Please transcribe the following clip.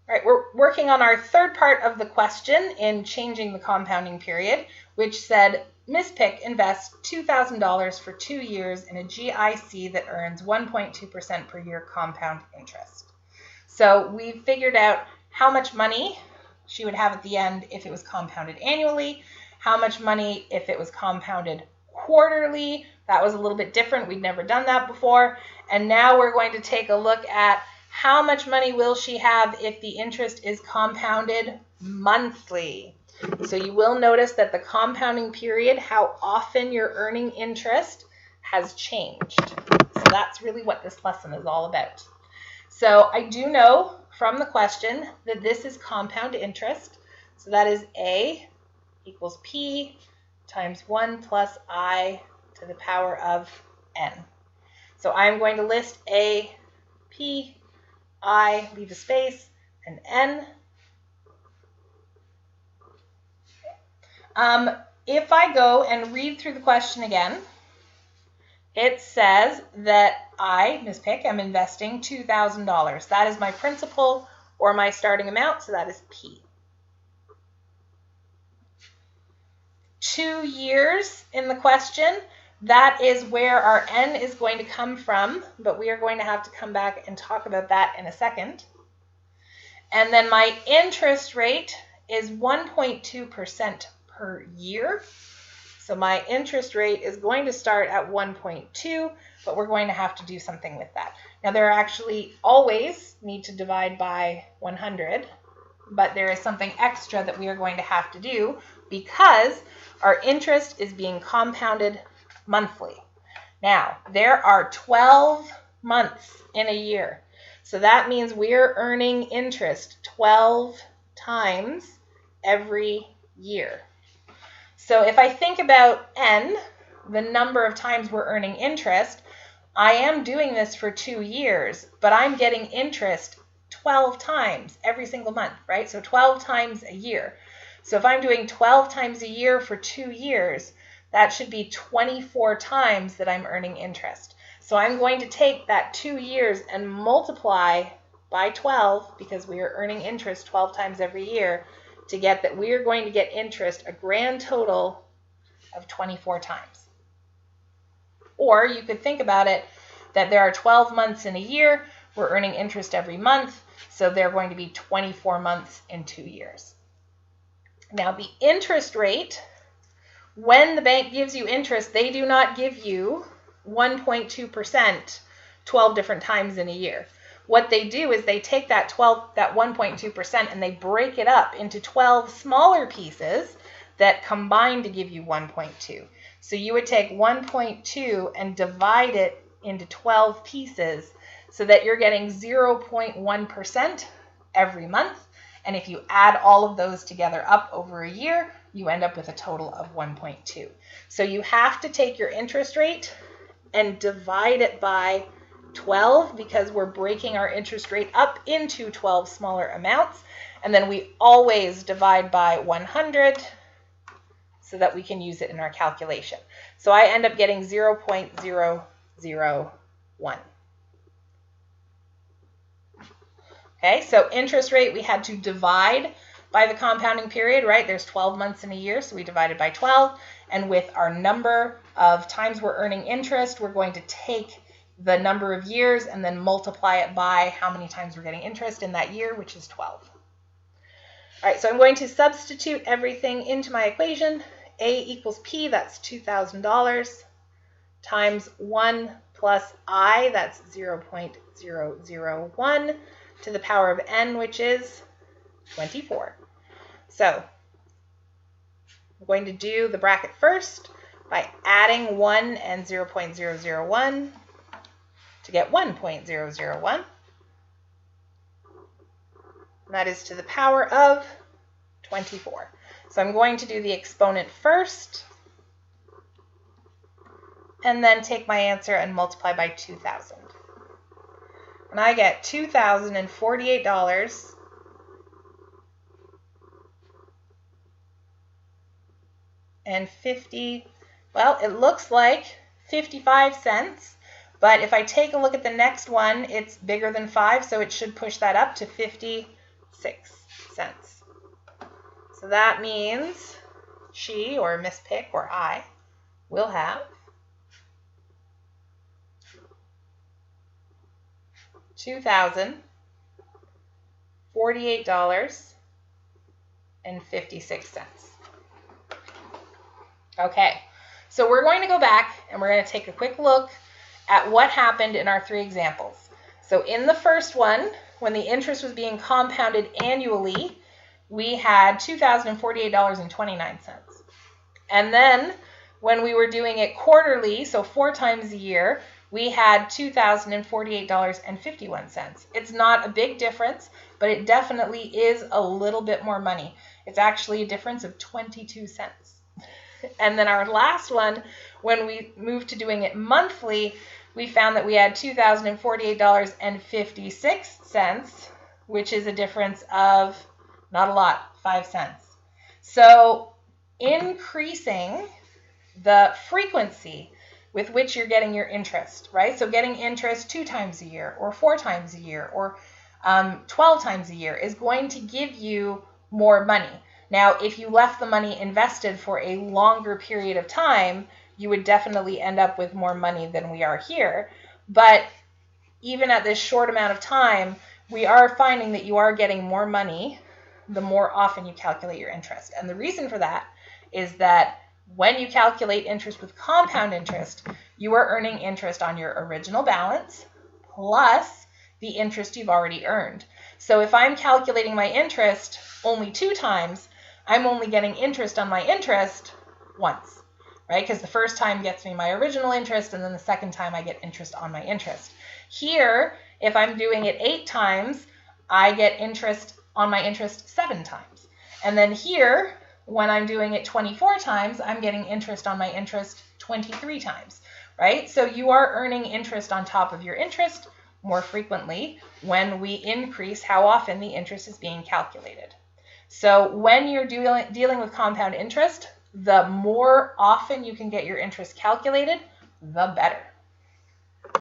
All right, we're working on our third part of the question in changing the compounding period, which said Miss Pick invests $2,000 for 2 years in a GIC that earns 1.2% per year compound interest. So we figured out how much money she would have at the end if it was compounded annually, how much money if it was compounded quarterly. That was a little bit different. We'd never done that before. And now we're going to take a look at how much money will she have if the interest is compounded monthly. So you will notice that the compounding period, how often you're earning interest, has changed. So that's really what this lesson is all about. So I do know from the question that this is compound interest. So that is A equals P times 1 plus I to the power of N. So I'm going to list A, P, I, leave a space, and N. If I go and read through the question again, it says that I, Ms. Pick, am investing $2,000. That is my principal or my starting amount, so that is P. 2 years in the question, that is where our N is going to come from, but we are going to have to come back and talk about that in a second. And then my interest rate is 1.2% per year. So my interest rate is going to start at 1.2, but we're going to have to do something with that. Now there are actually always need to divide by 100, but there is something extra that we are going to have to do because our interest is being compounded monthly. Now, there are 12 months in a year. So that means we're earning interest 12 times every year. So if I think about N, the number of times we're earning interest, I am doing this for 2 years, but I'm getting interest 12 times every single month, right? So 12 times a year. So if I'm doing 12 times a year for 2 years, that should be 24 times that I'm earning interest. So I'm going to take that 2 years and multiply by 12 because we are earning interest 12 times every year to get that we are going to get interest a grand total of 24 times. Or you could think about it that there are 12 months in a year, we're earning interest every month, so they're going to be 24 months in 2 years. Now the interest rate, when the bank gives you interest, they do not give you 1.2% 12 different times in a year. What they do is they take that 1.2% and they break it up into 12 smaller pieces that combine to give you 1.2. So you would take 1.2 and divide it into 12 pieces so that you're getting 0.1% every month. And if you add all of those together up over a year, you end up with a total of 1.2. So you have to take your interest rate and divide it by 12 because we're breaking our interest rate up into 12 smaller amounts. And then we always divide by 100 so that we can use it in our calculation. So I end up getting 0.001. Okay, so interest rate, we had to divide by the compounding period, right? There's 12 months in a year, so we divided by 12. And with our number of times we're earning interest, we're going to take the number of years and then multiply it by how many times we're getting interest in that year, which is 12. All right, so I'm going to substitute everything into my equation. A equals P, that's $2,000, times 1 plus I, that's 0.001, to the power of N, which is 24. So I'm going to do the bracket first by adding 1 and 0.001 to get 1.001. And that is to the power of 24. So I'm going to do the exponent first and then take my answer and multiply by 2,000. And I get $2,048 and 50, well, it looks like 55 cents, but if I take a look at the next one, it's bigger than 5, so it should push that up to 52 So that means she, or Miss Pick, or I, will have $2,048.56. Okay, so we're going to go back and we're going to take a quick look at what happened in our three examples. So in the first one, when the interest was being compounded annually, we had $2,048.29. And then when we were doing it quarterly, so 4 times a year, we had $2,048.51. It's not a big difference, but it definitely is a little bit more money. It's actually a difference of 22 cents. And then our last one, when we moved to doing it monthly, we found that we had $2,048.56, which is a difference of, not a lot, 5 cents. So increasing the frequency with which you're getting your interest, right? So getting interest 2 times a year, or 4 times a year, or 12 times a year is going to give you more money. Now, if you left the money invested for a longer period of time, you would definitely end up with more money than we are here. But even at this short amount of time, we are finding that you are getting more money the more often you calculate your interest. And the reason for that is that when you calculate interest with compound interest, you are earning interest on your original balance plus the interest you've already earned. So if I'm calculating my interest only 2 times, I'm only getting interest on my interest once, right? Because the first time gets me my original interest, and then the second time I get interest on my interest. Here, if I'm doing it 8 times, I get interest on my interest 7 times. And then here, when I'm doing it 24 times, I'm getting interest on my interest 23 times, right? So you are earning interest on top of your interest more frequently when we increase how often the interest is being calculated. So when you're dealing with compound interest, the more often you can get your interest calculated, the better.